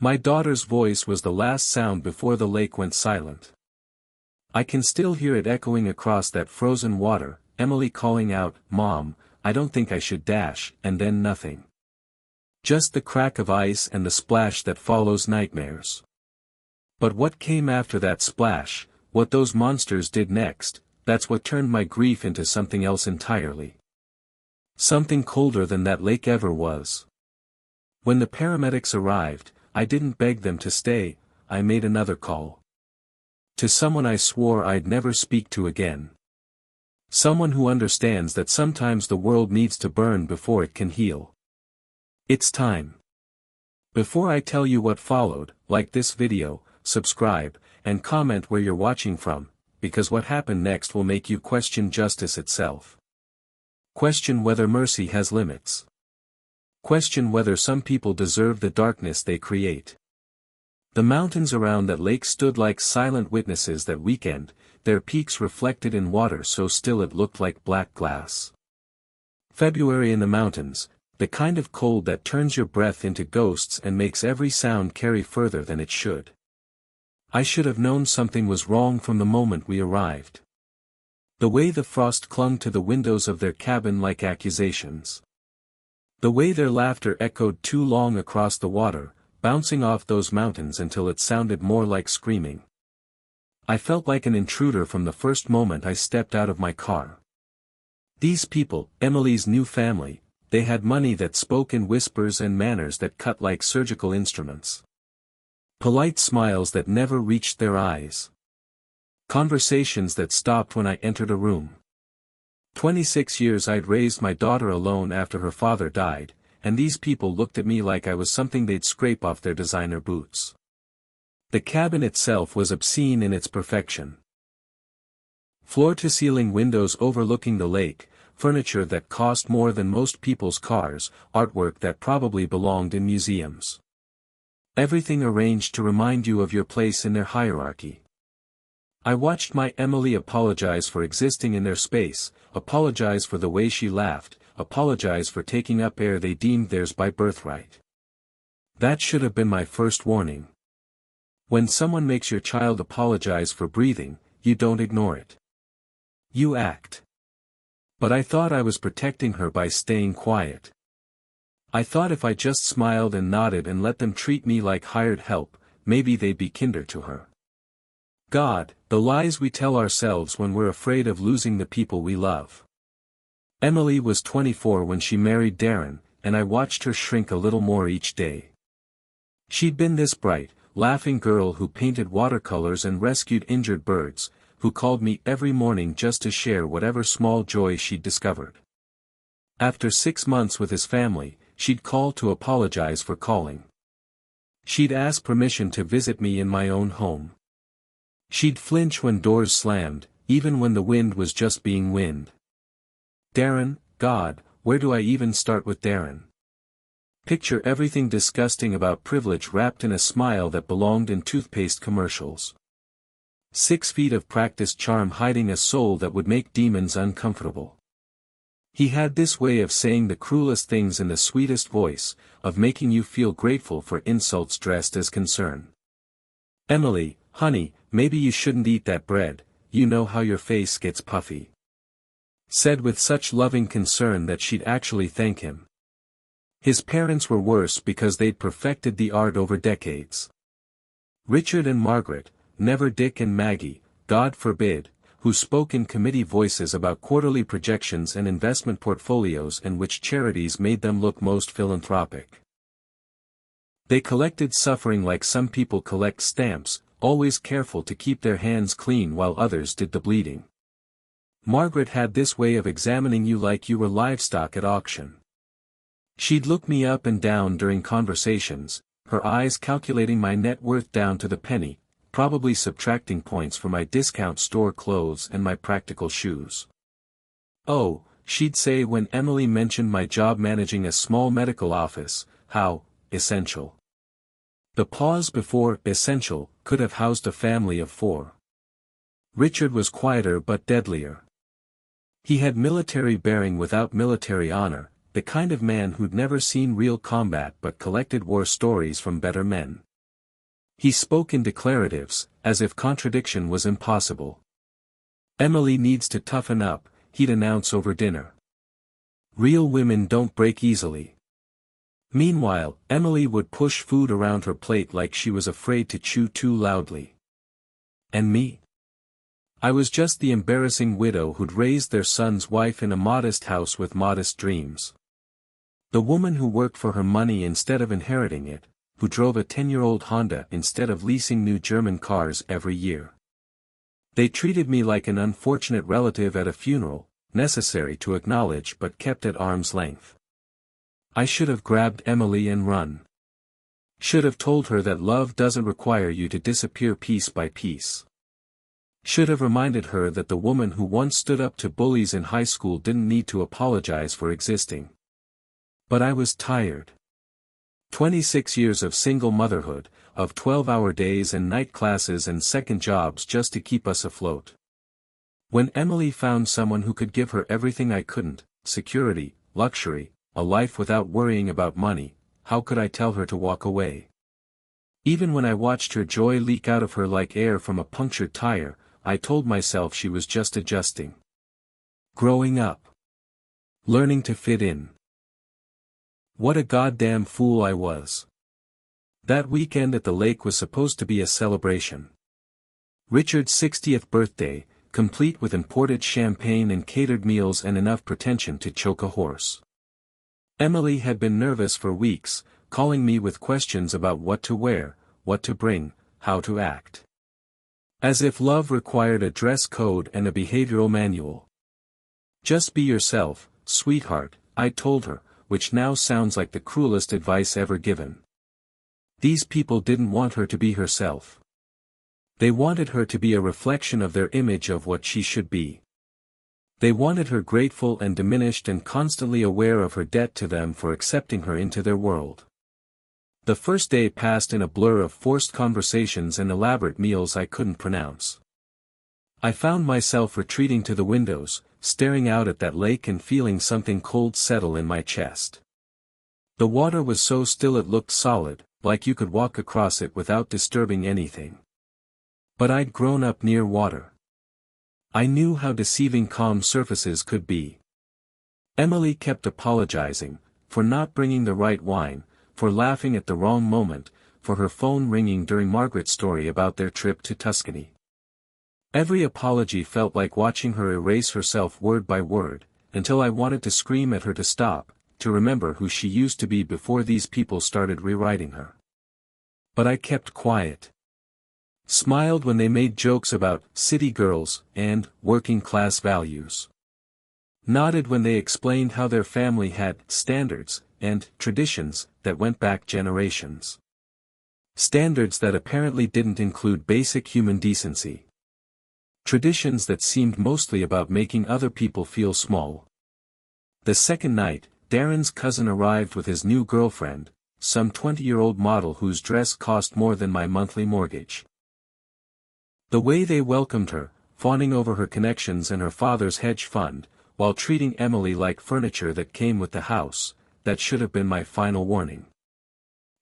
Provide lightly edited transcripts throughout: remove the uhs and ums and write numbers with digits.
My daughter's voice was the last sound before the lake went silent. I can still hear it echoing across that frozen water, Emily calling out, "Mom, I don't think I should dash," and then nothing. Just the crack of ice and the splash that follows nightmares. But what came after that splash, what those monsters did next, that's what turned my grief into something else entirely. Something colder than that lake ever was. When the paramedics arrived, I didn't beg them to stay, I made another call. To someone I swore I'd never speak to again. Someone who understands that sometimes the world needs to burn before it can heal. It's time. Before I tell you what followed, like this video, subscribe, and comment where you're watching from, because what happened next will make you question justice itself. Question whether mercy has limits. Question whether some people deserve the darkness they create. The mountains around that lake stood like silent witnesses that weekend, their peaks reflected in water so still it looked like black glass. February in the mountains, the kind of cold that turns your breath into ghosts and makes every sound carry further than it should. I should have known something was wrong from the moment we arrived. The way the frost clung to the windows of their cabin like accusations. The way their laughter echoed too long across the water, bouncing off those mountains until it sounded more like screaming. I felt like an intruder from the first moment I stepped out of my car. These people, Emily's new family, they had money that spoke in whispers and manners that cut like surgical instruments. Polite smiles that never reached their eyes. Conversations that stopped when I entered a room. 26 years I'd raised my daughter alone after her father died, and these people looked at me like I was something they'd scrape off their designer boots. The cabin itself was obscene in its perfection. Floor-to-ceiling windows overlooking the lake, furniture that cost more than most people's cars, artwork that probably belonged in museums. Everything arranged to remind you of your place in their hierarchy. I watched my Emily apologize for existing in their space, apologize for the way she laughed, apologize for taking up air they deemed theirs by birthright. That should have been my first warning. When someone makes your child apologize for breathing, you don't ignore it. You act. But I thought I was protecting her by staying quiet. I thought if I just smiled and nodded and let them treat me like hired help, maybe they'd be kinder to her. God, the lies we tell ourselves when we're afraid of losing the people we love. Emily was 24 when she married Darren, and I watched her shrink a little more each day. She'd been this bright, laughing girl who painted watercolors and rescued injured birds, who called me every morning just to share whatever small joy she'd discovered. After 6 months with his family, she'd call to apologize for calling. She'd ask permission to visit me in my own home. She'd flinch when doors slammed, even when the wind was just being wind. Darren, God, where do I even start with Darren? Picture everything disgusting about privilege wrapped in a smile that belonged in toothpaste commercials. 6 feet of practiced charm hiding a soul that would make demons uncomfortable. He had this way of saying the cruelest things in the sweetest voice, of making you feel grateful for insults dressed as concern. Emily, honey, maybe you shouldn't eat that bread, you know how your face gets puffy. Said with such loving concern that she'd actually thank him. His parents were worse because they'd perfected the art over decades. Richard and Margaret, never Dick and Maggie, God forbid, who spoke in committee voices about quarterly projections and investment portfolios and which charities made them look most philanthropic. They collected suffering like some people collect stamps, always careful to keep their hands clean while others did the bleeding. Margaret had this way of examining you like you were livestock at auction. She'd look me up and down during conversations, her eyes calculating my net worth down to the penny, probably subtracting points for my discount store clothes and my practical shoes. Oh, she'd say when Emily mentioned my job managing a small medical office, how essential. The pause before essential could have housed a family of 4. Richard was quieter but deadlier. He had military bearing without military honor, the kind of man who'd never seen real combat but collected war stories from better men. He spoke in declaratives, as if contradiction was impossible. "Emily needs to toughen up," he'd announce over dinner. "Real women don't break easily." Meanwhile, Emily would push food around her plate like she was afraid to chew too loudly. And me? I was just the embarrassing widow who'd raised their son's wife in a modest house with modest dreams. The woman who worked for her money instead of inheriting it, who drove a 10-year-old Honda instead of leasing new German cars every year. They treated me like an unfortunate relative at a funeral, necessary to acknowledge but kept at arm's length. I should have grabbed Emily and run. Should have told her that love doesn't require you to disappear piece by piece. Should have reminded her that the woman who once stood up to bullies in high school didn't need to apologize for existing. But I was tired. 26 years of single motherhood, of 12-hour days and night classes and second jobs just to keep us afloat. When Emily found someone who could give her everything I couldn't, security, luxury, a life without worrying about money, how could I tell her to walk away? Even when I watched her joy leak out of her like air from a punctured tire, I told myself she was just adjusting. Growing up. Learning to fit in. What a goddamn fool I was. That weekend at the lake was supposed to be a celebration. Richard's 60th birthday, complete with imported champagne and catered meals and enough pretension to choke a horse. Emily had been nervous for weeks, calling me with questions about what to wear, what to bring, how to act. As if love required a dress code and a behavioral manual. "Just be yourself, sweetheart," I told her, which now sounds like the cruelest advice ever given. These people didn't want her to be herself. They wanted her to be a reflection of their image of what she should be. They wanted her grateful and diminished and constantly aware of her debt to them for accepting her into their world. The first day passed in a blur of forced conversations and elaborate meals I couldn't pronounce. I found myself retreating to the windows, staring out at that lake and feeling something cold settle in my chest. The water was so still it looked solid, like you could walk across it without disturbing anything. But I'd grown up near water. I knew how deceiving calm surfaces could be. Emily kept apologizing, for not bringing the right wine, for laughing at the wrong moment, for her phone ringing during Margaret's story about their trip to Tuscany. Every apology felt like watching her erase herself word by word, until I wanted to scream at her to stop, to remember who she used to be before these people started rewriting her. But I kept quiet. Smiled when they made jokes about city girls and working-class values. Nodded when they explained how their family had standards and traditions that went back generations. Standards that apparently didn't include basic human decency. Traditions that seemed mostly about making other people feel small. The second night, Darren's cousin arrived with his new girlfriend, some 20-year-old model whose dress cost more than my monthly mortgage. The way they welcomed her, fawning over her connections and her father's hedge fund, while treating Emily like furniture that came with the house, that should have been my final warning.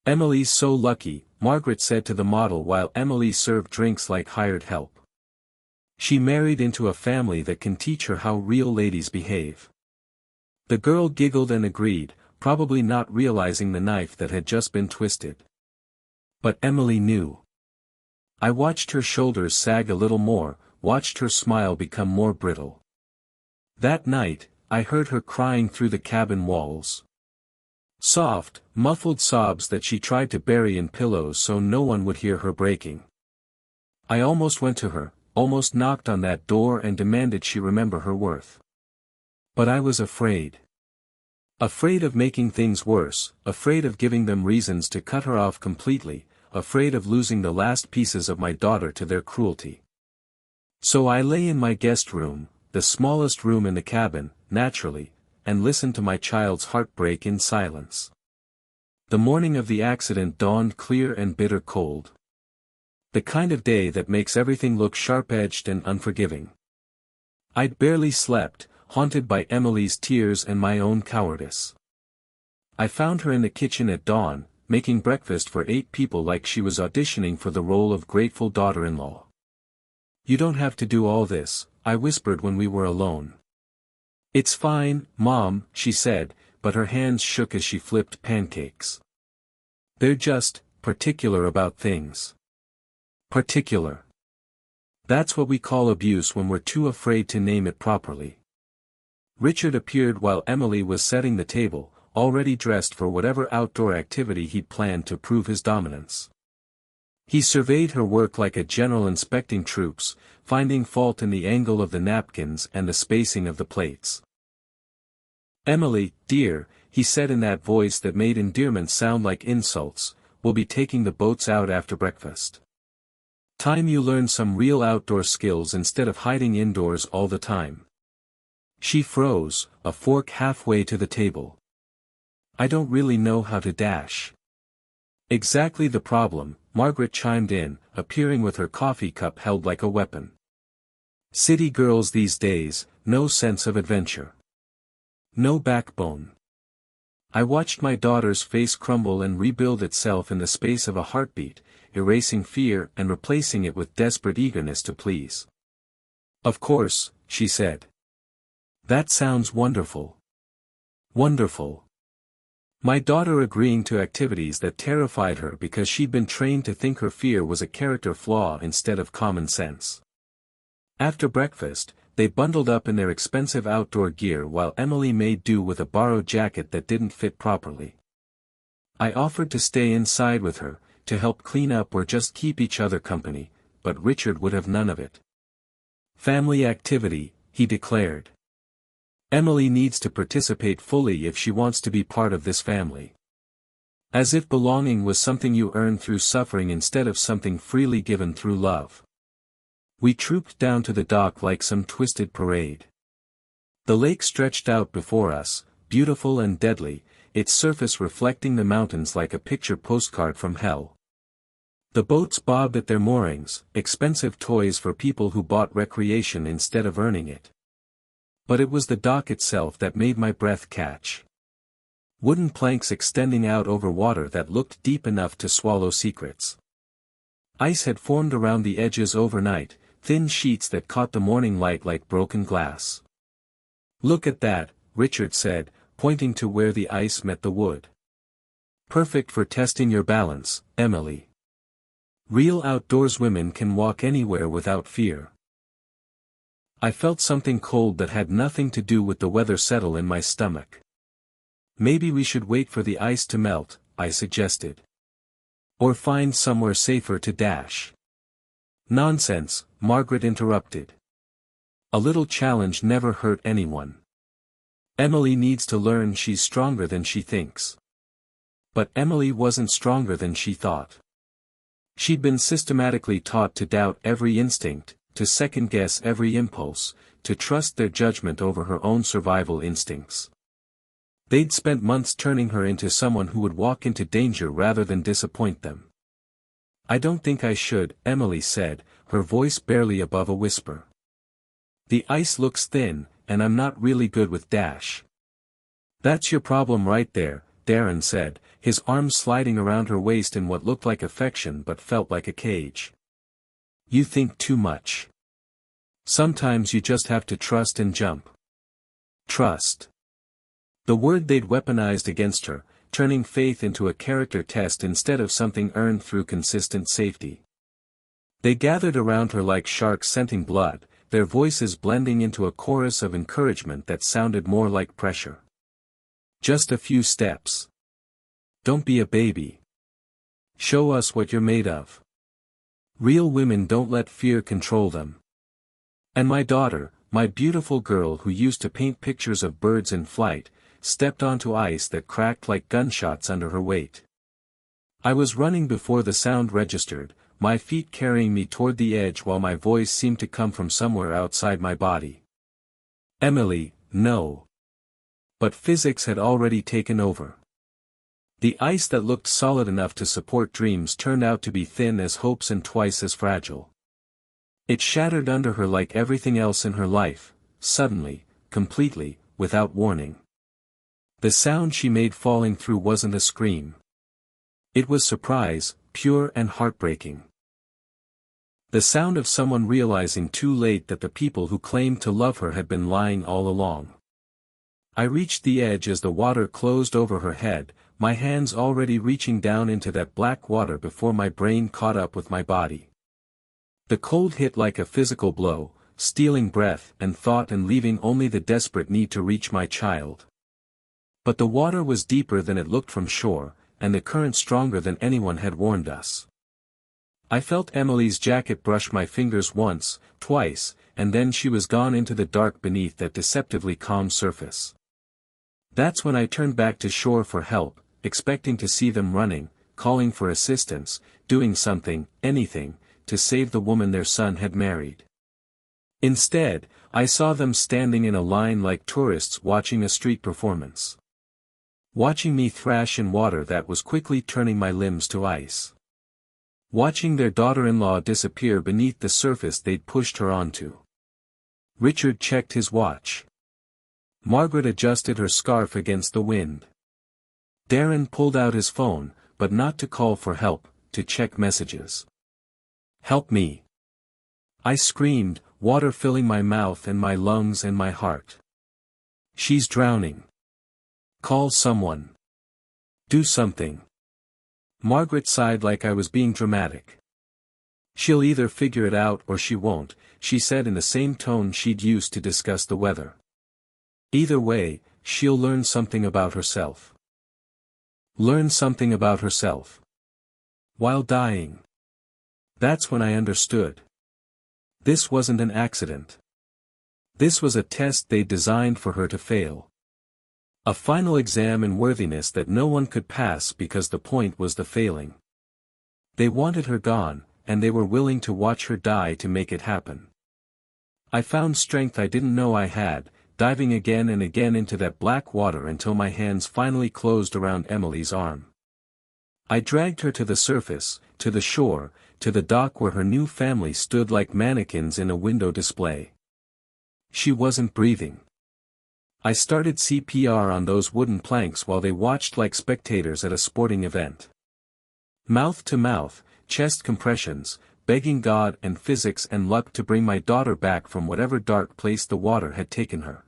"Emily's so lucky," Margaret said to the model while Emily served drinks like hired help. "She married into a family that can teach her how real ladies behave." The girl giggled and agreed, probably not realizing the knife that had just been twisted. But Emily knew. I watched her shoulders sag a little more, watched her smile become more brittle. That night, I heard her crying through the cabin walls. Soft, muffled sobs that she tried to bury in pillows so no one would hear her breaking. I almost went to her, almost knocked on that door and demanded she remember her worth. But I was afraid. Afraid of making things worse, afraid of giving them reasons to cut her off completely, afraid of losing the last pieces of my daughter to their cruelty. So I lay in my guest room, the smallest room in the cabin, naturally, and listened to my child's heart break in silence. The morning of the accident dawned clear and bitter cold. The kind of day that makes everything look sharp-edged and unforgiving. I'd barely slept, haunted by Emily's tears and my own cowardice. I found her in the kitchen at dawn, making breakfast for 8 people like she was auditioning for the role of grateful daughter-in-law. "You don't have to do all this," I whispered when we were alone. "It's fine, Mom," she said, but her hands shook as she flipped pancakes. "They're just particular about things." Particular. That's what we call abuse when we're too afraid to name it properly. Richard appeared while Emily was setting the table, already dressed for whatever outdoor activity he'd planned to prove his dominance. He surveyed her work like a general inspecting troops, finding fault in the angle of the napkins and the spacing of the plates. "Emily, dear," he said in that voice that made endearments sound like insults, "we'll be taking the boats out after breakfast. Time you learn some real outdoor skills instead of hiding indoors all the time." She froze, a fork halfway to the table. "I don't really know how to dash." "Exactly the problem," Margaret chimed in, appearing with her coffee cup held like a weapon. "City girls these days, no sense of adventure. No backbone." I watched my daughter's face crumble and rebuild itself in the space of a heartbeat, erasing fear and replacing it with desperate eagerness to please. "Of course," she said. "That sounds wonderful." Wonderful. My daughter agreeing to activities that terrified her because she'd been trained to think her fear was a character flaw instead of common sense. After breakfast, they bundled up in their expensive outdoor gear while Emily made do with a borrowed jacket that didn't fit properly. I offered to stay inside with her, to help clean up or just keep each other company, but Richard would have none of it. "Family activity," he declared. "Emily needs to participate fully if she wants to be part of this family." As if belonging was something you earn through suffering instead of something freely given through love. We trooped down to the dock like some twisted parade. The lake stretched out before us, beautiful and deadly, its surface reflecting the mountains like a picture postcard from hell. The boats bobbed at their moorings, expensive toys for people who bought recreation instead of earning it. But it was the dock itself that made my breath catch. Wooden planks extending out over water that looked deep enough to swallow secrets. Ice had formed around the edges overnight, thin sheets that caught the morning light like broken glass. "Look at that," Richard said, pointing to where the ice met the wood. "Perfect for testing your balance, Emily. Real outdoors women can walk anywhere without fear." I felt something cold that had nothing to do with the weather settle in my stomach. "Maybe we should wait for the ice to melt," I suggested. "Or find somewhere safer to dash." "Nonsense," Margaret interrupted. "A little challenge never hurt anyone. Emily needs to learn she's stronger than she thinks." But Emily wasn't stronger than she thought. She'd been systematically taught to doubt every instinct, to second-guess every impulse, to trust their judgment over her own survival instincts. They'd spent months turning her into someone who would walk into danger rather than disappoint them. "I don't think I should," Emily said, her voice barely above a whisper. "The ice looks thin, and I'm not really good with dash." "That's your problem right there," Darren said, his arms sliding around her waist in what looked like affection but felt like a cage. "You think too much. Sometimes you just have to trust and jump." Trust. The word they'd weaponized against her, turning faith into a character test instead of something earned through consistent safety. They gathered around her like sharks scenting blood, their voices blending into a chorus of encouragement that sounded more like pressure. "Just a few steps. Don't be a baby. Show us what you're made of. Real women don't let fear control them." And my daughter, my beautiful girl who used to paint pictures of birds in flight, stepped onto ice that cracked like gunshots under her weight. I was running before the sound registered, my feet carrying me toward the edge while my voice seemed to come from somewhere outside my body. "Emily, no." But physics had already taken over. The ice that looked solid enough to support dreams turned out to be thin as hopes and twice as fragile. It shattered under her like everything else in her life, suddenly, completely, without warning. The sound she made falling through wasn't a scream. It was surprise, pure and heartbreaking. The sound of someone realizing too late that the people who claimed to love her had been lying all along. I reached the edge as the water closed over her head, my hands already reaching down into that black water before my brain caught up with my body. The cold hit like a physical blow, stealing breath and thought and leaving only the desperate need to reach my child. But the water was deeper than it looked from shore, and the current stronger than anyone had warned us. I felt Emily's jacket brush my fingers once, twice, and then she was gone into the dark beneath that deceptively calm surface. That's when I turned back to shore for help, expecting to see them running, calling for assistance, doing something, anything, to save the woman their son had married. Instead, I saw them standing in a line like tourists watching a street performance. Watching me thrash in water that was quickly turning my limbs to ice. Watching their daughter-in-law disappear beneath the surface they'd pushed her onto. Richard checked his watch. Margaret adjusted her scarf against the wind. Darren pulled out his phone, but not to call for help, to check messages. "Help me!" I screamed, water filling my mouth and my lungs and my heart. "She's drowning. Call someone. Do something." Margaret sighed like I was being dramatic. "She'll either figure it out or she won't," she said in the same tone she'd used to discuss the weather. "Either way, she'll learn something about herself." Learn something about herself. While dying. That's when I understood. This wasn't an accident. This was a test they designed for her to fail. A final exam in worthiness that no one could pass because the point was the failing. They wanted her gone, and they were willing to watch her die to make it happen. I found strength I didn't know I had, diving again and again into that black water until my hands finally closed around Emily's arm. I dragged her to the surface, to the shore, to the dock where her new family stood like mannequins in a window display. She wasn't breathing. I started CPR on those wooden planks while they watched like spectators at a sporting event. Mouth to mouth, chest compressions, begging God and physics and luck to bring my daughter back from whatever dark place the water had taken her.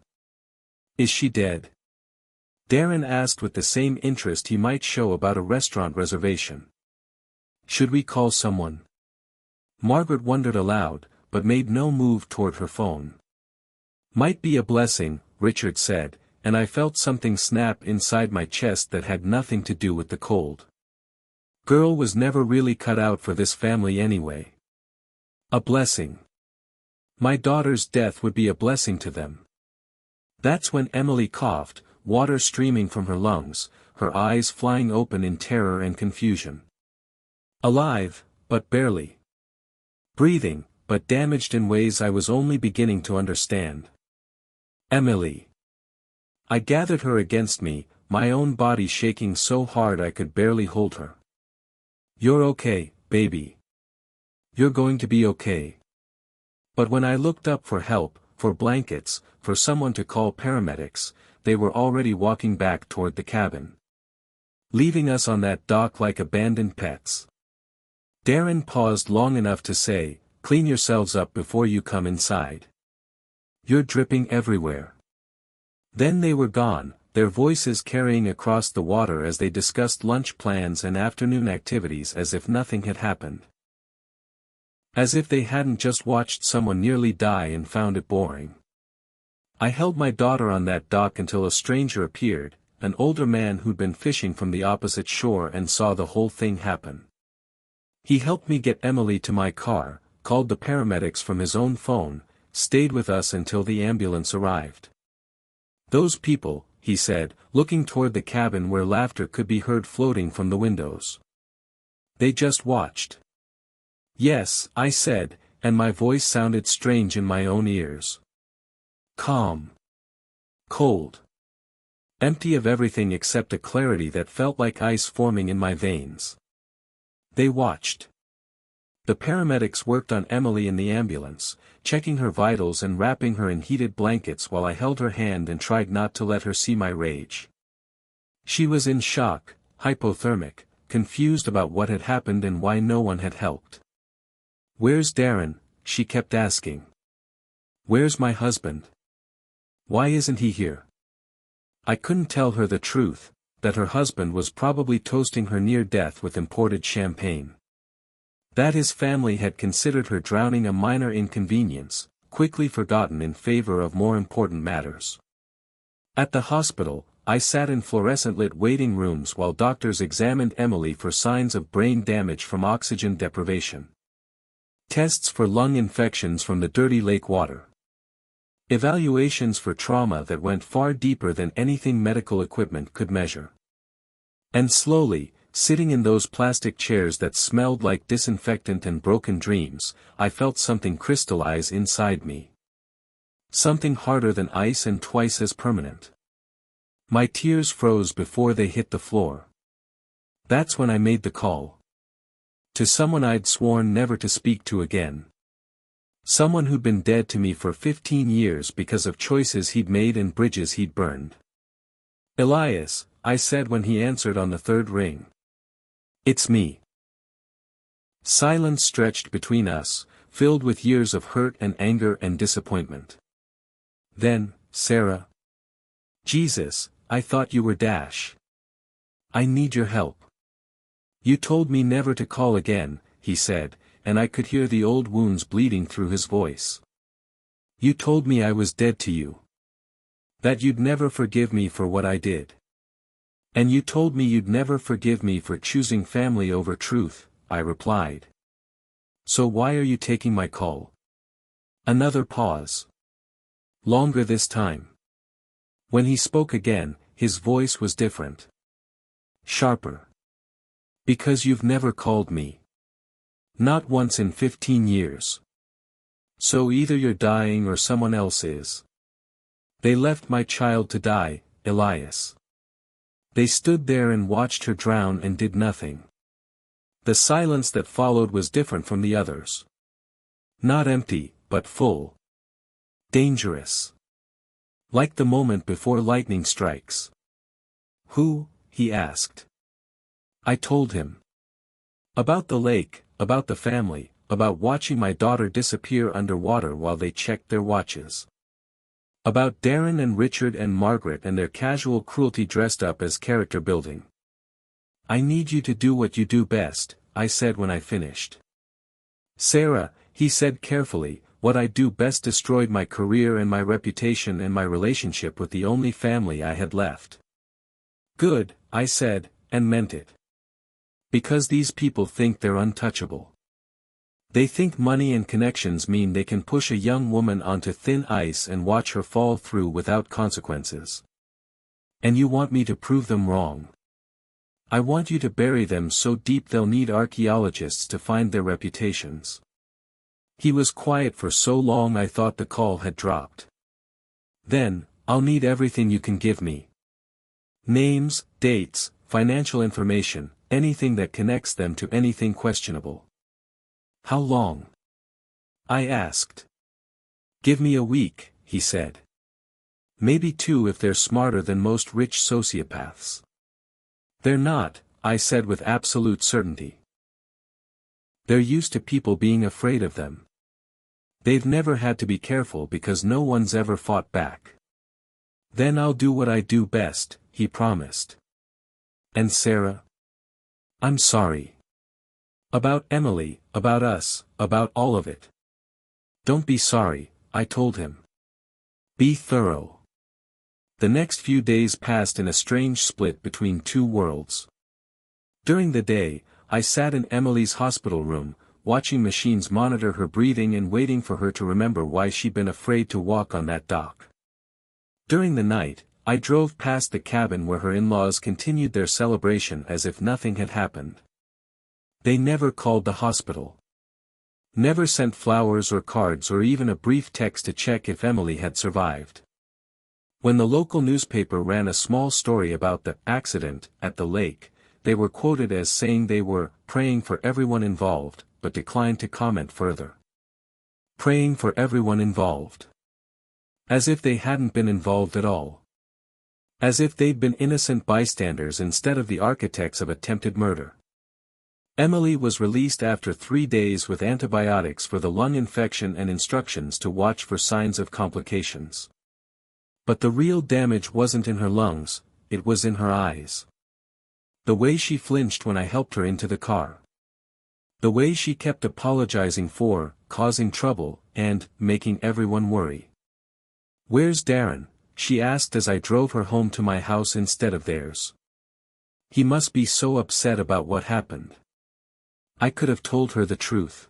"Is she dead?" Darren asked with the same interest he might show about a restaurant reservation. "Should we call someone?" Margaret wondered aloud, but made no move toward her phone. "Might be a blessing," Richard said, and I felt something snap inside my chest that had nothing to do with the cold. Girl was never really cut out for this family anyway. A blessing. My daughter's death would be a blessing to them. That's when Emily coughed, water streaming from her lungs, her eyes flying open in terror and confusion. Alive, but barely. Breathing, but damaged in ways I was only beginning to understand. Emily. I gathered her against me, my own body shaking so hard I could barely hold her. "You're okay, baby. You're going to be okay." But when I looked up for help, for blankets, for someone to call paramedics, they were already walking back toward the cabin. Leaving us on that dock like abandoned pets. Darren paused long enough to say, "Clean yourselves up before you come inside. You're dripping everywhere." Then they were gone, their voices carrying across the water as they discussed lunch plans and afternoon activities as if nothing had happened. As if they hadn't just watched someone nearly die and found it boring. I held my daughter on that dock until a stranger appeared, an older man who'd been fishing from the opposite shore and saw the whole thing happen. He helped me get Emily to my car, called the paramedics from his own phone, stayed with us until the ambulance arrived. "Those people," he said, looking toward the cabin where laughter could be heard floating from the windows. "They just watched." "Yes," I said, and my voice sounded strange in my own ears. Calm. Cold. Empty of everything except a clarity that felt like ice forming in my veins. They watched. The paramedics worked on Emily in the ambulance, checking her vitals and wrapping her in heated blankets while I held her hand and tried not to let her see my rage. She was in shock, hypothermic, confused about what had happened and why no one had helped. "Where's Darren?" she kept asking. "Where's my husband? Why isn't he here?" I couldn't tell her the truth, that her husband was probably toasting her near death with imported champagne. That his family had considered her drowning a minor inconvenience, quickly forgotten in favor of more important matters. At the hospital, I sat in fluorescent-lit waiting rooms while doctors examined Emily for signs of brain damage from oxygen deprivation. Tests for lung infections from the dirty lake water. Evaluations for trauma that went far deeper than anything medical equipment could measure. And slowly, sitting in those plastic chairs that smelled like disinfectant and broken dreams, I felt something crystallize inside me. Something harder than ice and twice as permanent. My tears froze before they hit the floor. That's when I made the call. To someone I'd sworn never to speak to again. Someone who'd been dead to me for 15 years because of choices he'd made and bridges he'd burned. "Elias," I said when he answered on the third ring. "It's me." Silence stretched between us, filled with years of hurt and anger and disappointment. Then, "Sarah." "Jesus, I thought you were Dash. I need your help." "You told me never to call again," he said, and I could hear the old wounds bleeding through his voice. "You told me I was dead to you. That you'd never forgive me for what I did. And you told me you'd never forgive me for choosing family over truth," I replied. "So why are you taking my call?" Another pause. Longer this time. When he spoke again, his voice was different. Sharper. "Because you've never called me. Not once in 15 years. So either you're dying or someone else is. They left my child to die, Elias. They stood there and watched her drown and did nothing." The silence that followed was different from the others. Not empty, but full. Dangerous. Like the moment before lightning strikes. "Who?" he asked. I told him. About the lake, about the family, about watching my daughter disappear underwater while they checked their watches. About Darren and Richard and Margaret and their casual cruelty dressed up as character building. "I need you to do what you do best," I said when I finished. "Sarah," he said carefully, "what I do best destroyed my career and my reputation and my relationship with the only family I had left." "Good," I said, and meant it. Because these people think they're untouchable. They think money and connections mean they can push a young woman onto thin ice and watch her fall through without consequences. And you want me to prove them wrong. I want you to bury them so deep they'll need archaeologists to find their reputations. He was quiet for so long I thought the call had dropped. "Then, I'll need everything you can give me. Names, dates, financial information, anything that connects them to anything questionable." "How long?" I asked. "Give me a week," he said. "Maybe 2 if they're smarter than most rich sociopaths." "They're not," I said with absolute certainty. "They're used to people being afraid of them. They've never had to be careful because no one's ever fought back." "Then I'll do what I do best," he promised. "And Sarah?" "I'm sorry. About Emily, about us, about all of it." "Don't be sorry," I told him. "Be thorough." The next few days passed in a strange split between 2 worlds. During the day, I sat in Emily's hospital room, watching machines monitor her breathing and waiting for her to remember why she'd been afraid to walk on that dock. During the night, I drove past the cabin where her in-laws continued their celebration as if nothing had happened. They never called the hospital. Never sent flowers or cards or even a brief text to check if Emily had survived. When the local newspaper ran a small story about the accident at the lake, they were quoted as saying they were praying for everyone involved, but declined to comment further. Praying for everyone involved. As if they hadn't been involved at all. As if they'd been innocent bystanders instead of the architects of attempted murder. Emily was released after 3 days with antibiotics for the lung infection and instructions to watch for signs of complications. But the real damage wasn't in her lungs, it was in her eyes. The way she flinched when I helped her into the car. The way she kept apologizing for, causing trouble, and, making everyone worry. "Where's Darren?" she asked as I drove her home to my house instead of theirs. "He must be so upset about what happened." I could have told her the truth.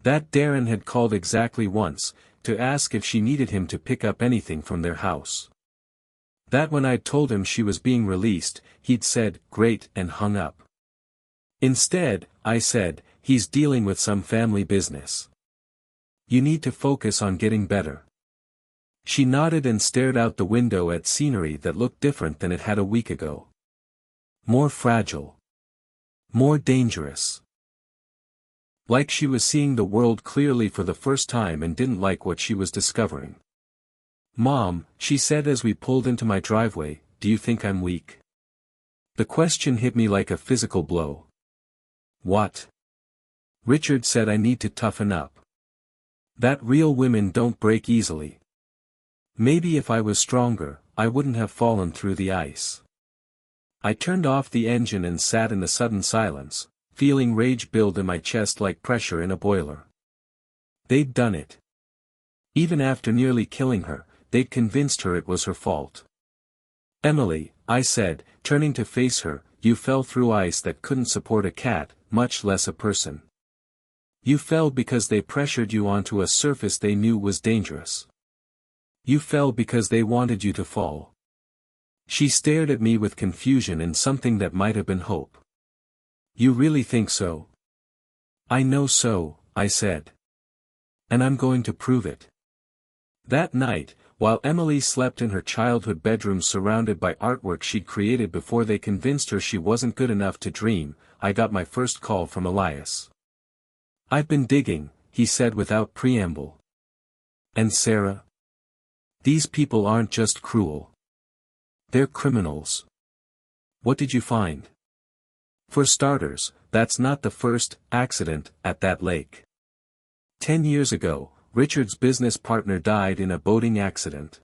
That Darren had called exactly once, to ask if she needed him to pick up anything from their house. That when I'd told him she was being released, he'd said, "Great," and hung up. Instead, I said, "He's dealing with some family business. You need to focus on getting better." She nodded and stared out the window at scenery that looked different than it had a week ago. More fragile. More dangerous. Like she was seeing the world clearly for the first time and didn't like what she was discovering. "Mom," she said as we pulled into my driveway, "do you think I'm weak?" The question hit me like a physical blow. "What?" "Richard said I need to toughen up. That real women don't break easily. Maybe if I was stronger, I wouldn't have fallen through the ice." I turned off the engine and sat in the sudden silence, feeling rage build in my chest like pressure in a boiler. They'd done it. Even after nearly killing her, they'd convinced her it was her fault. "Emily," I said, turning to face her, "you fell through ice that couldn't support a cat, much less a person. You fell because they pressured you onto a surface they knew was dangerous. You fell because they wanted you to fall." She stared at me with confusion and something that might have been hope. "You really think so?" "I know so," I said. "And I'm going to prove it." That night, while Emily slept in her childhood bedroom surrounded by artwork she'd created before they convinced her she wasn't good enough to dream, I got my first call from Elias. "I've been digging," he said without preamble. "And Sarah? These people aren't just cruel. They're criminals. What did you find?" "For starters, that's not the first accident at that lake. 10 years ago, Richard's business partner died in a boating accident.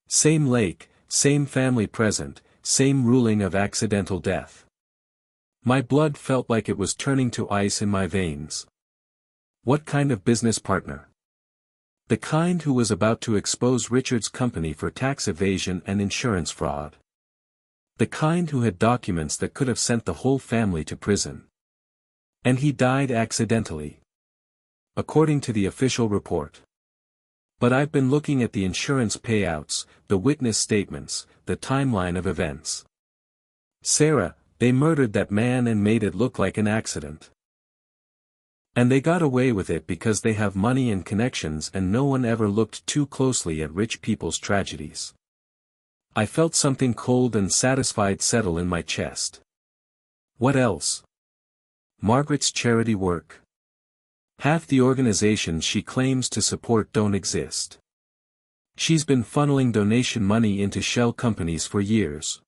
Same lake, same family present, same ruling of accidental death." My blood felt like it was turning to ice in my veins. "What kind of business partner?" "The kind who was about to expose Richard's company for tax evasion and insurance fraud. The kind who had documents that could have sent the whole family to prison. And he died accidentally. According to the official report. But I've been looking at the insurance payouts, the witness statements, the timeline of events. Sarah, they murdered that man and made it look like an accident. And they got away with it because they have money and connections and no one ever looked too closely at rich people's tragedies." I felt something cold and satisfied settle in my chest. "What else?" "Margaret's charity work. Half the organizations she claims to support don't exist. She's been funneling donation money into shell companies for years.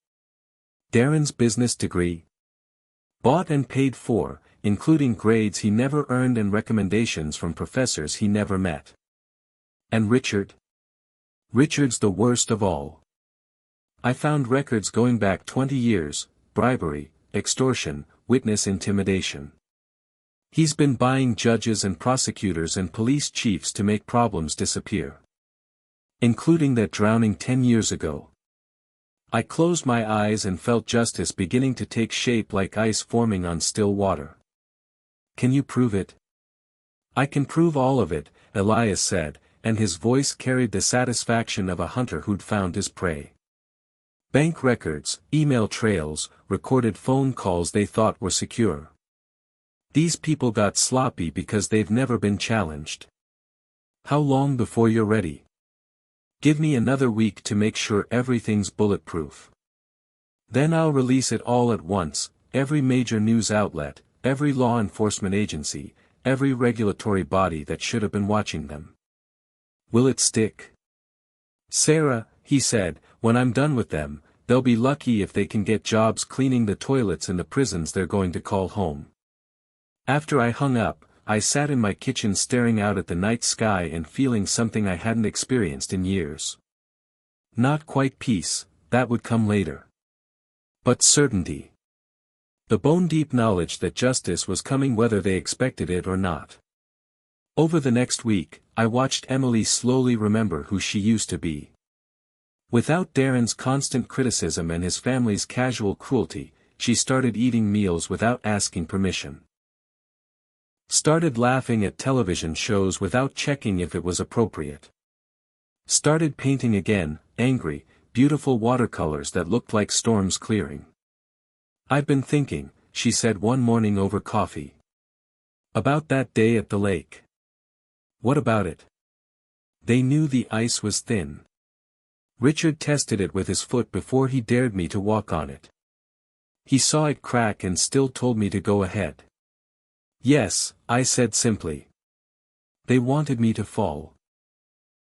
Darren's business degree. Bought and paid for, including grades he never earned and recommendations from professors he never met. And Richard? Richard's the worst of all. I found records going back 20 years, bribery, extortion, witness intimidation. He's been buying judges and prosecutors and police chiefs to make problems disappear. Including that drowning 10 years ago. I closed my eyes and felt justice beginning to take shape like ice forming on still water. "Can you prove it?" "I can prove all of it," Elias said, and his voice carried the satisfaction of a hunter who'd found his prey. Bank records, email trails, recorded phone calls they thought were secure. These people got sloppy because they've never been challenged. "How long before you're ready?" "Give me another week to make sure everything's bulletproof. Then I'll release it all at once, every major news outlet, every law enforcement agency, every regulatory body that should have been watching them." "Will it stick?" "Sarah," he said, "when I'm done with them, they'll be lucky if they can get jobs cleaning the toilets in the prisons they're going to call home. After I hung up, I sat in my kitchen staring out at the night sky and feeling something I hadn't experienced in years. Not quite peace, that would come later. But certainty. The bone-deep knowledge that justice was coming whether they expected it or not. Over the next week, I watched Emily slowly remember who she used to be. Without Darren's constant criticism and his family's casual cruelty, she started eating meals without asking permission. Started laughing at television shows without checking if it was appropriate. Started painting again, angry, beautiful watercolors that looked like storms clearing. "I've been thinking," she said one morning over coffee. "About that day at the lake." "What about it?" "They knew the ice was thin. Richard tested it with his foot before he dared me to walk on it. He saw it crack and still told me to go ahead." "Yes," I said simply. "They wanted me to fall."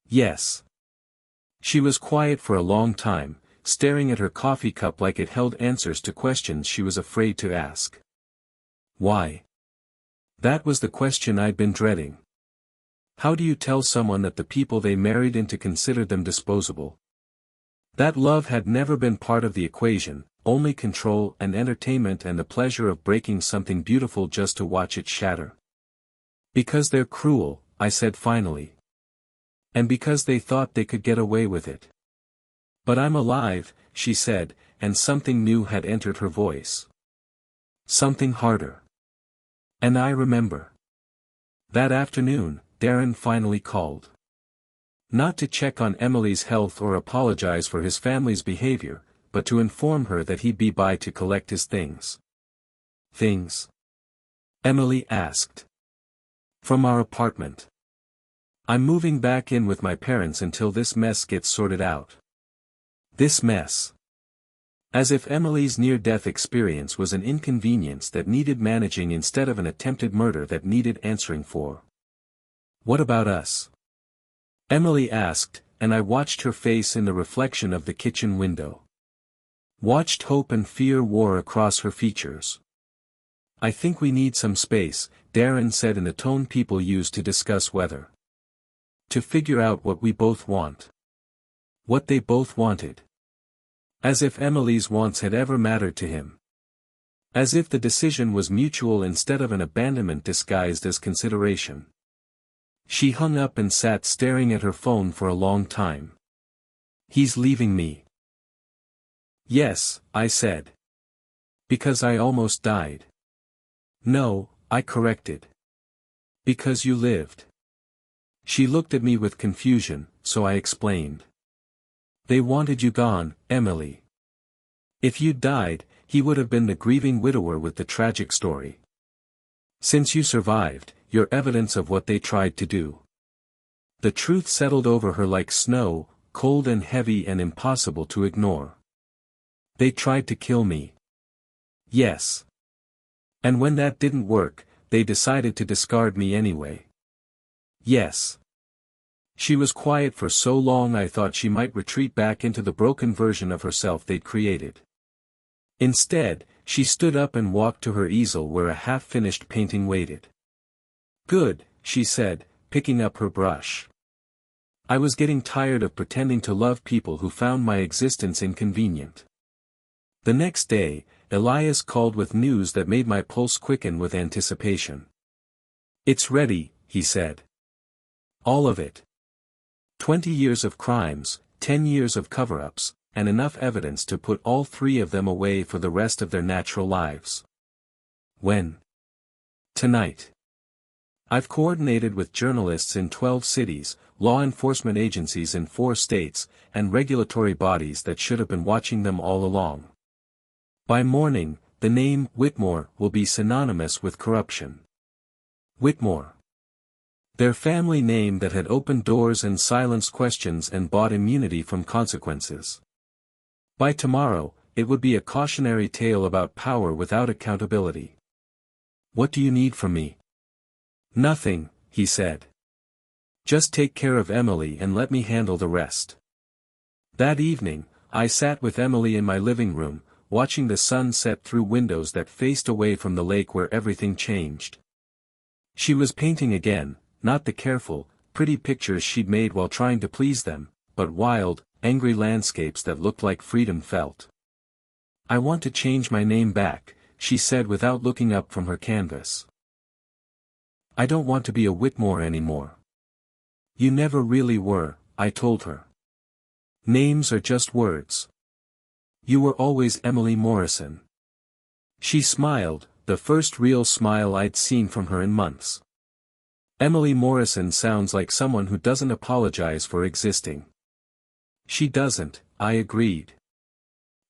"Yes." She was quiet for a long time, staring at her coffee cup like it held answers to questions she was afraid to ask. Why? That was the question I'd been dreading. How do you tell someone that the people they married into consider them disposable? That love had never been part of the equation, only control and entertainment and the pleasure of breaking something beautiful just to watch it shatter. "Because they're cruel," I said finally. "And because they thought they could get away with it." "But I'm alive," she said, and something new had entered her voice. Something harder. "And I remember. That afternoon, Darren finally called. Not to check on Emily's health or apologize for his family's behavior, but to inform her that he'd be by to collect his things." "Things?" Emily asked. "From our apartment. I'm moving back in with my parents until this mess gets sorted out." This mess. As if Emily's near-death experience was an inconvenience that needed managing instead of an attempted murder that needed answering for. "What about us?" Emily asked, and I watched her face in the reflection of the kitchen window. Watched hope and fear war across her features. "I think we need some space," Darren said in the tone people use to discuss weather. "To figure out what we both want." What they both wanted. As if Emily's wants had ever mattered to him. As if the decision was mutual instead of an abandonment disguised as consideration. She hung up and sat staring at her phone for a long time. "He's leaving me." "Yes," I said. "Because I almost died." "No," I corrected. "Because you lived." She looked at me with confusion, so I explained. "They wanted you gone, Emily. If you'd died, he would have been the grieving widower with the tragic story. Since you survived, you're evidence of what they tried to do." The truth settled over her like snow, cold and heavy and impossible to ignore. "They tried to kill me." "Yes. And when that didn't work, they decided to discard me anyway." "Yes." She was quiet for so long I thought she might retreat back into the broken version of herself they'd created. Instead, she stood up and walked to her easel where a half-finished painting waited. "Good," she said, picking up her brush. "I was getting tired of pretending to love people who found my existence inconvenient." The next day, Elias called with news that made my pulse quicken with anticipation. "It's ready," he said. "All of it. 20 years of crimes, 10 years of cover-ups, and enough evidence to put all three of them away for the rest of their natural lives." "When?" "Tonight. I've coordinated with journalists in 12 cities, law enforcement agencies in 4 states, and regulatory bodies that should have been watching them all along. By morning, the name Whitmore will be synonymous with corruption." Whitmore. Their family name that had opened doors and silenced questions and bought immunity from consequences. By tomorrow, it would be a cautionary tale about power without accountability. "What do you need from me?" "Nothing," he said. "Just take care of Emily and let me handle the rest." That evening, I sat with Emily in my living room, watching the sun set through windows that faced away from the lake where everything changed. She was painting again, not the careful, pretty pictures she'd made while trying to please them, but wild, angry landscapes that looked like freedom felt. "I want to change my name back," she said without looking up from her canvas. "I don't want to be a Whitmore anymore." "You never really were," I told her. "Names are just words. You were always Emily Morrison." She smiled, the first real smile I'd seen from her in months. Emily Morrison sounds like someone who doesn't apologize for existing. She doesn't, I agreed.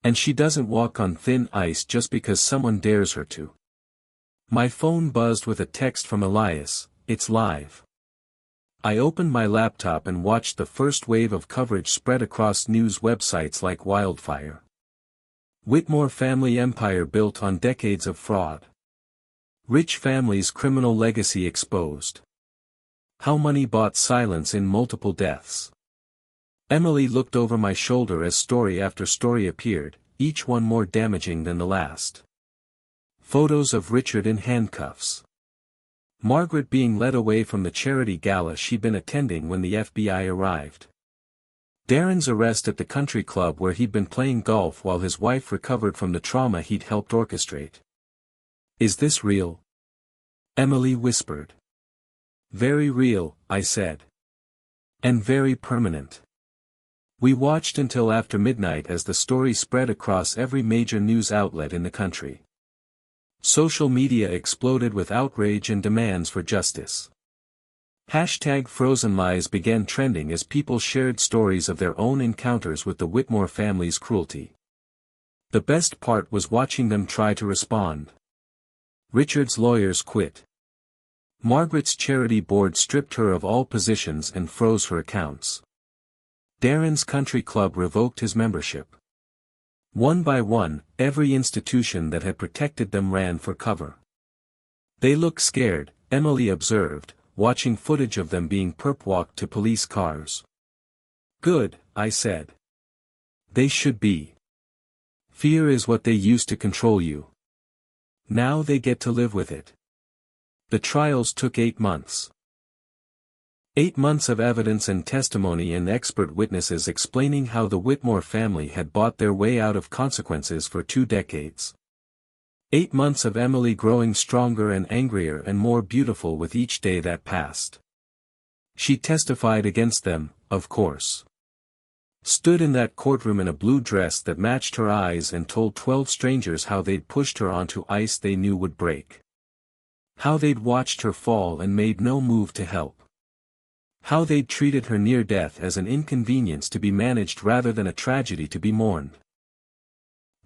And she doesn't walk on thin ice just because someone dares her to. My phone buzzed with a text from Elias. "It's live." I opened my laptop and watched the first wave of coverage spread across news websites like wildfire. Whitmore family empire built on decades of fraud. Rich family's criminal legacy exposed. How money bought silence in multiple deaths. Emily looked over my shoulder as story after story appeared, each one more damaging than the last. Photos of Richard in handcuffs. Margaret being led away from the charity gala she'd been attending when the FBI arrived. Darren's arrest at the country club where he'd been playing golf while his wife recovered from the trauma he'd helped orchestrate. "Is this real?" Emily whispered. "Very real," I said. "And very permanent." We watched until after midnight as the story spread across every major news outlet in the country. Social media exploded with outrage and demands for justice. #FrozenLies began trending as people shared stories of their own encounters with the Whitmore family's cruelty. The best part was watching them try to respond. Richard's lawyers quit. Margaret's charity board stripped her of all positions and froze her accounts. Darren's country club revoked his membership. One by one, every institution that had protected them ran for cover. "They look scared," Emily observed, watching footage of them being perp-walked to police cars. "Good," I said. "They should be. Fear is what they use to control you. Now they get to live with it." The trials took 8 months. 8 months of evidence and testimony and expert witnesses explaining how the Whitmore family had bought their way out of consequences for 2 decades. 8 months of Emily growing stronger and angrier and more beautiful with each day that passed. She testified against them, of course. Stood in that courtroom in a blue dress that matched her eyes and told 12 strangers how they'd pushed her onto ice they knew would break. How they'd watched her fall and made no move to help. How they'd treated her near death as an inconvenience to be managed rather than a tragedy to be mourned.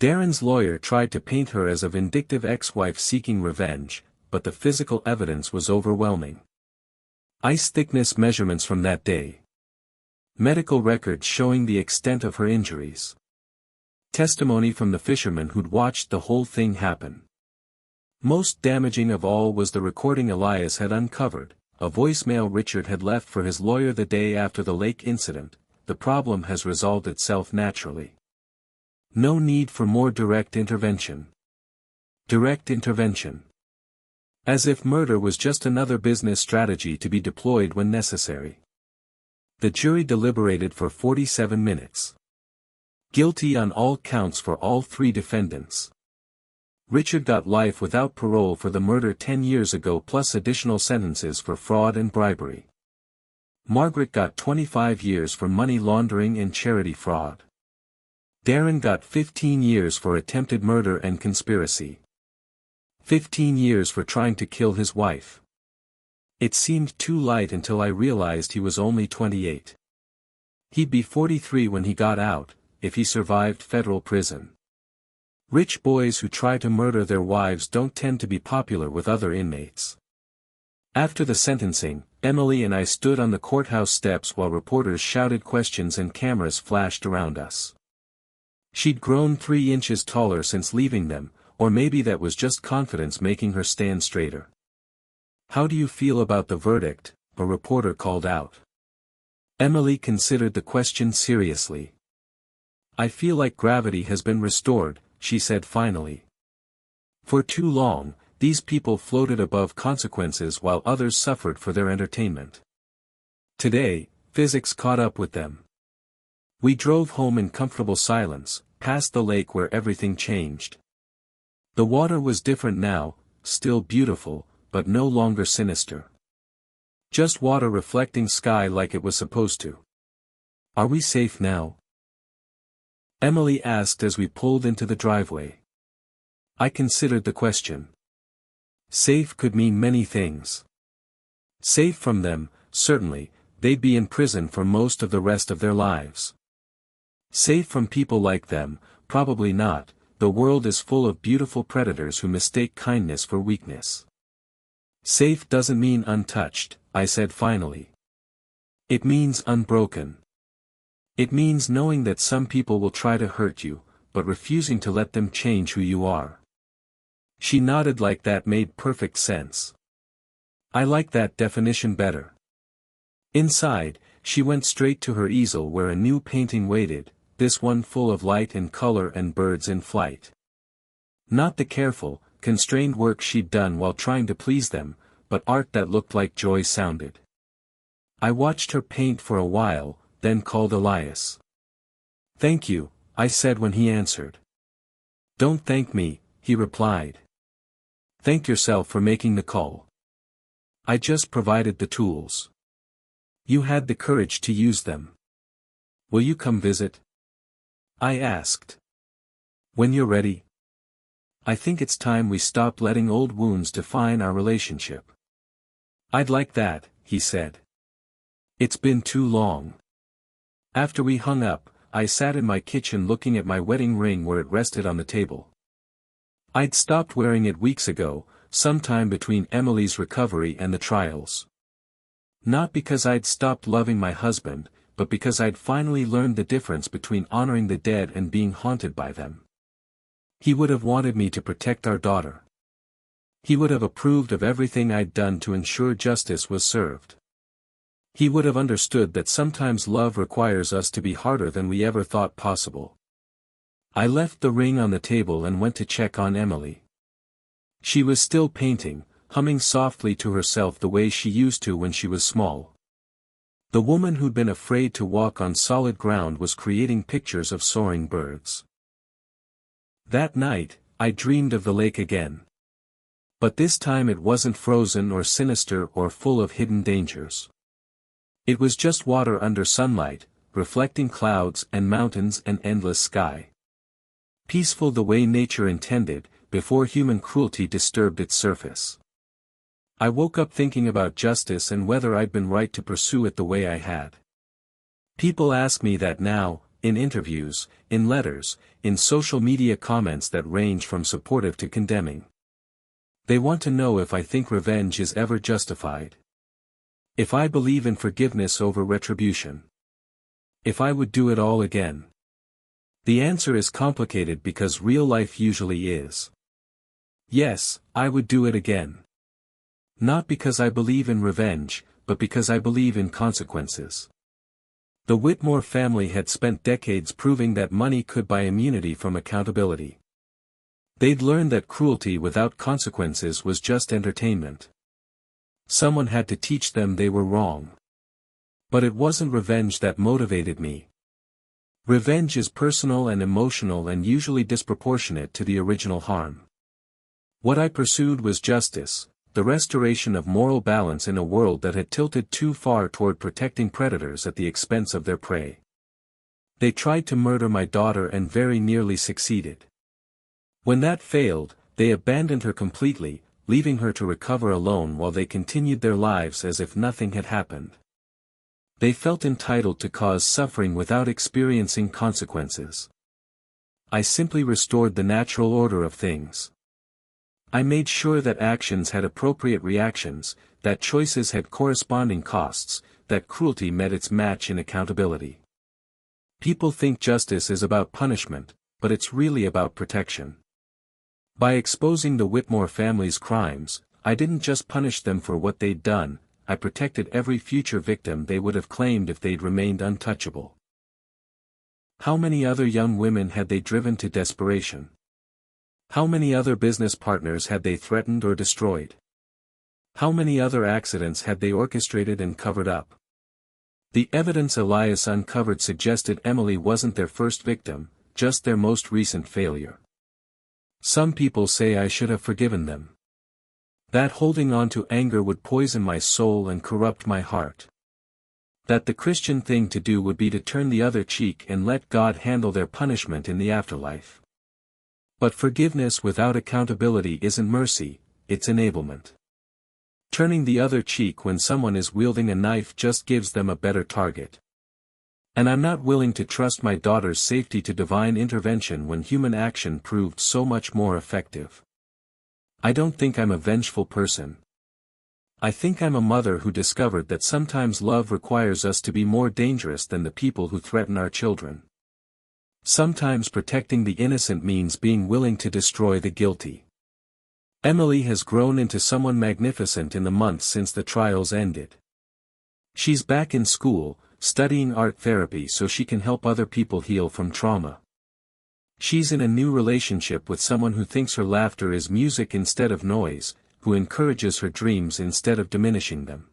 Darren's lawyer tried to paint her as a vindictive ex-wife seeking revenge, but the physical evidence was overwhelming. Ice thickness measurements from that day. Medical records showing the extent of her injuries. Testimony from the fishermen who'd watched the whole thing happen. Most damaging of all was the recording Elias had uncovered. A voicemail Richard had left for his lawyer the day after the lake incident. "The problem has resolved itself naturally. No need for more direct intervention." Direct intervention. As if murder was just another business strategy to be deployed when necessary. The jury deliberated for 47 minutes. Guilty on all counts for all 3 defendants. Richard got life without parole for the murder 10 years ago plus additional sentences for fraud and bribery. Margaret got 25 years for money laundering and charity fraud. Darren got 15 years for attempted murder and conspiracy. 15 years for trying to kill his wife. It seemed too light until I realized he was only 28. He'd be 43 when he got out, if he survived federal prison. Rich boys who try to murder their wives don't tend to be popular with other inmates. After the sentencing, Emily and I stood on the courthouse steps while reporters shouted questions and cameras flashed around us. She'd grown 3 inches taller since leaving them, or maybe that was just confidence making her stand straighter. "How do you feel about the verdict?" a reporter called out. Emily considered the question seriously. I feel like gravity has been restored, she said finally. For too long, these people floated above consequences while others suffered for their entertainment. Today, physics caught up with them. We drove home in comfortable silence, past the lake where everything changed. The water was different now, still beautiful, but no longer sinister. Just water reflecting sky like it was supposed to. Are we safe now? Emily asked as we pulled into the driveway. I considered the question. Safe could mean many things. Safe from them, certainly, they'd be in prison for most of the rest of their lives. Safe from people like them, probably not, the world is full of beautiful predators who mistake kindness for weakness. Safe doesn't mean untouched, I said finally. It means unbroken. It means knowing that some people will try to hurt you, but refusing to let them change who you are. She nodded like that made perfect sense. I like that definition better. Inside, she went straight to her easel where a new painting waited, this one full of light and color and birds in flight. Not the careful, constrained work she'd done while trying to please them, but art that looked like joy sounded. I watched her paint for a while, then called Elias. Thank you, I said when he answered. Don't thank me, he replied. Thank yourself for making the call. I just provided the tools. You had the courage to use them. Will you come visit? I asked. When you're ready. I think it's time we stopped letting old wounds define our relationship. I'd like that, he said. It's been too long. After we hung up, I sat in my kitchen looking at my wedding ring where it rested on the table. I'd stopped wearing it weeks ago, sometime between Emily's recovery and the trials. Not because I'd stopped loving my husband, but because I'd finally learned the difference between honoring the dead and being haunted by them. He would have wanted me to protect our daughter. He would have approved of everything I'd done to ensure justice was served. He would have understood that sometimes love requires us to be harder than we ever thought possible. I left the ring on the table and went to check on Emily. She was still painting, humming softly to herself the way she used to when she was small. The woman who'd been afraid to walk on solid ground was creating pictures of soaring birds. That night, I dreamed of the lake again. But this time it wasn't frozen or sinister or full of hidden dangers. It was just water under sunlight, reflecting clouds and mountains and endless sky. Peaceful the way nature intended, before human cruelty disturbed its surface. I woke up thinking about justice and whether I'd been right to pursue it the way I had. People ask me that now, in interviews, in letters, in social media comments that range from supportive to condemning. They want to know if I think revenge is ever justified. If I believe in forgiveness over retribution. If I would do it all again. The answer is complicated because real life usually is. Yes, I would do it again. Not because I believe in revenge, but because I believe in consequences. The Whitmore family had spent decades proving that money could buy immunity from accountability. They'd learned that cruelty without consequences was just entertainment. Someone had to teach them they were wrong. But it wasn't revenge that motivated me. Revenge is personal and emotional and usually disproportionate to the original harm. What I pursued was justice, the restoration of moral balance in a world that had tilted too far toward protecting predators at the expense of their prey. They tried to murder my daughter and very nearly succeeded. When that failed, they abandoned her completely, leaving her to recover alone while they continued their lives as if nothing had happened. They felt entitled to cause suffering without experiencing consequences. I simply restored the natural order of things. I made sure that actions had appropriate reactions, that choices had corresponding costs, that cruelty met its match in accountability. People think justice is about punishment, but it's really about protection. By exposing the Whitmore family's crimes, I didn't just punish them for what they'd done, I protected every future victim they would have claimed if they'd remained untouchable. How many other young women had they driven to desperation? How many other business partners had they threatened or destroyed? How many other accidents had they orchestrated and covered up? The evidence Elias uncovered suggested Emily wasn't their first victim, just their most recent failure. Some people say I should have forgiven them. That holding on to anger would poison my soul and corrupt my heart. That the Christian thing to do would be to turn the other cheek and let God handle their punishment in the afterlife. But forgiveness without accountability isn't mercy, it's enablement. Turning the other cheek when someone is wielding a knife just gives them a better target. And I'm not willing to trust my daughter's safety to divine intervention when human action proved so much more effective. I don't think I'm a vengeful person. I think I'm a mother who discovered that sometimes love requires us to be more dangerous than the people who threaten our children. Sometimes protecting the innocent means being willing to destroy the guilty. Emily has grown into someone magnificent in the months since the trials ended. She's back in school, studying art therapy so she can help other people heal from trauma. She's in a new relationship with someone who thinks her laughter is music instead of noise, who encourages her dreams instead of diminishing them.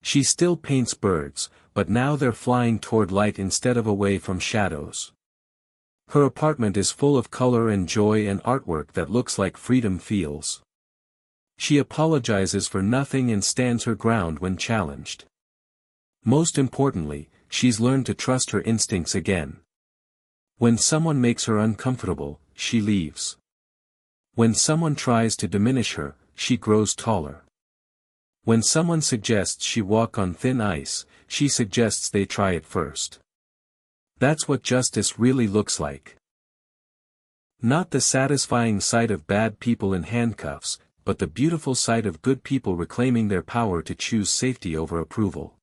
She still paints birds, but now they're flying toward light instead of away from shadows. Her apartment is full of color and joy and artwork that looks like freedom feels. She apologizes for nothing and stands her ground when challenged. Most importantly, she's learned to trust her instincts again. When someone makes her uncomfortable, she leaves. When someone tries to diminish her, she grows taller. When someone suggests she walk on thin ice, she suggests they try it first. That's what justice really looks like. Not the satisfying sight of bad people in handcuffs, but the beautiful sight of good people reclaiming their power to choose safety over approval.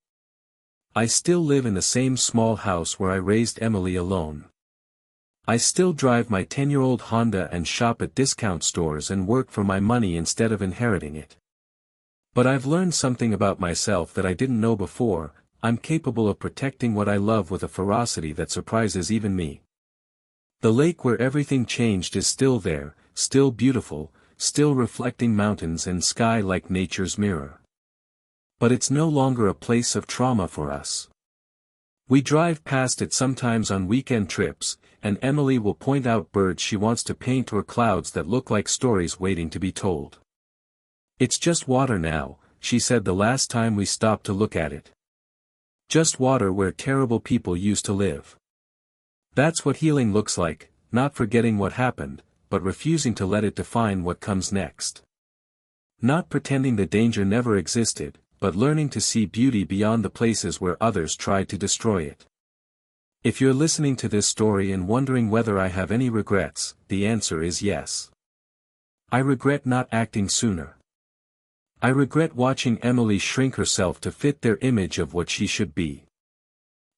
I still live in the same small house where I raised Emily alone. I still drive my 10-year-old Honda and shop at discount stores and work for my money instead of inheriting it. But I've learned something about myself that I didn't know before. I'm capable of protecting what I love with a ferocity that surprises even me. The lake where everything changed is still there, still beautiful, still reflecting mountains and sky like nature's mirror. But it's no longer a place of trauma for us. We drive past it sometimes on weekend trips, and Emily will point out birds she wants to paint or clouds that look like stories waiting to be told. It's just water now, she said the last time we stopped to look at it. Just water where terrible people used to live. That's what healing looks like, not forgetting what happened, but refusing to let it define what comes next. Not pretending the danger never existed, but learning to see beauty beyond the places where others tried to destroy it. If you're listening to this story and wondering whether I have any regrets, the answer is yes. I regret not acting sooner. I regret watching Emily shrink herself to fit their image of what she should be.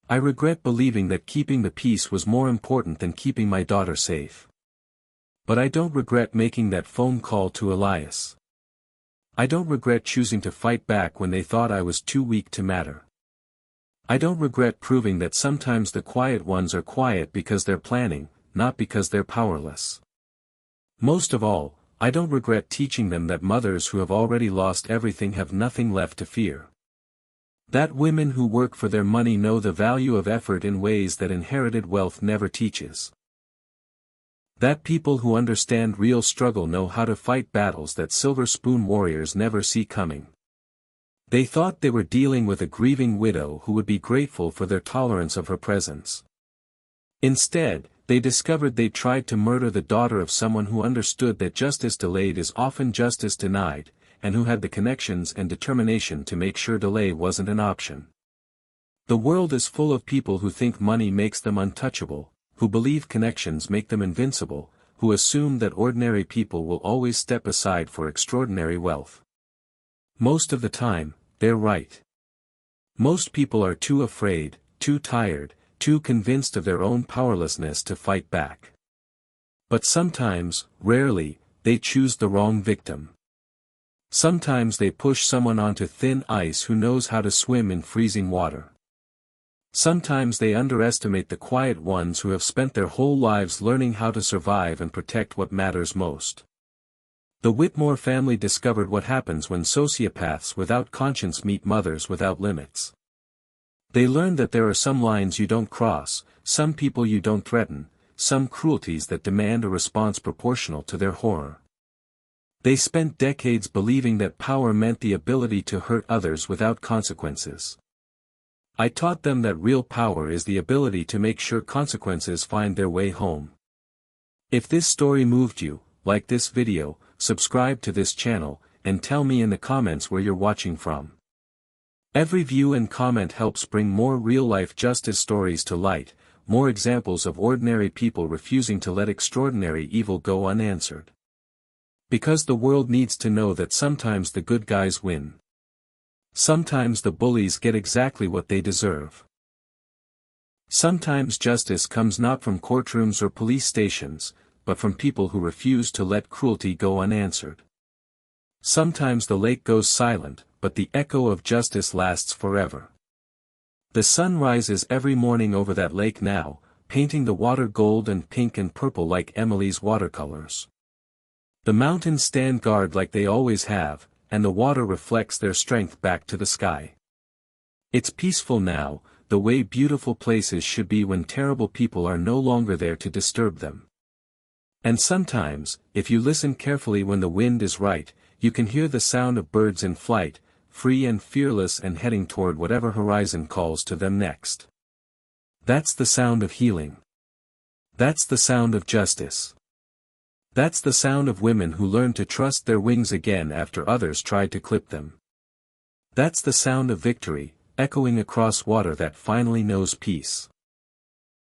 I regret believing that keeping the peace was more important than keeping my daughter safe. But I don't regret making that phone call to Elias. I don't regret choosing to fight back when they thought I was too weak to matter. I don't regret proving that sometimes the quiet ones are quiet because they're planning, not because they're powerless. Most of all, I don't regret teaching them that mothers who have already lost everything have nothing left to fear. That women who work for their money know the value of effort in ways that inherited wealth never teaches. That people who understand real struggle know how to fight battles that silver spoon warriors never see coming. They thought they were dealing with a grieving widow who would be grateful for their tolerance of her presence. Instead, they discovered they tried to murder the daughter of someone who understood that justice delayed is often justice denied, and who had the connections and determination to make sure delay wasn't an option. The world is full of people who think money makes them untouchable, who believe connections make them invincible, who assume that ordinary people will always step aside for extraordinary wealth. Most of the time, they're right. Most people are too afraid, too tired, too convinced of their own powerlessness to fight back. But sometimes, rarely, they choose the wrong victim. Sometimes they push someone onto thin ice who knows how to swim in freezing water. Sometimes they underestimate the quiet ones who have spent their whole lives learning how to survive and protect what matters most. The Whitmore family discovered what happens when sociopaths without conscience meet mothers without limits. They learned that there are some lines you don't cross, some people you don't threaten, some cruelties that demand a response proportional to their horror. They spent decades believing that power meant the ability to hurt others without consequences. I taught them that real power is the ability to make sure consequences find their way home. If this story moved you, like this video, subscribe to this channel, and tell me in the comments where you're watching from. Every view and comment helps bring more real-life justice stories to light, more examples of ordinary people refusing to let extraordinary evil go unanswered. Because the world needs to know that sometimes the good guys win. Sometimes the bullies get exactly what they deserve. Sometimes justice comes not from courtrooms or police stations, but from people who refuse to let cruelty go unanswered. Sometimes the lake goes silent, but the echo of justice lasts forever. The sun rises every morning over that lake now, painting the water gold and pink and purple like Emily's watercolors. The mountains stand guard like they always have, and the water reflects their strength back to the sky. It's peaceful now, the way beautiful places should be when terrible people are no longer there to disturb them. And sometimes, if you listen carefully when the wind is right, you can hear the sound of birds in flight, free and fearless and heading toward whatever horizon calls to them next. That's the sound of healing. That's the sound of justice. That's the sound of women who learn to trust their wings again after others tried to clip them. That's the sound of victory, echoing across water that finally knows peace.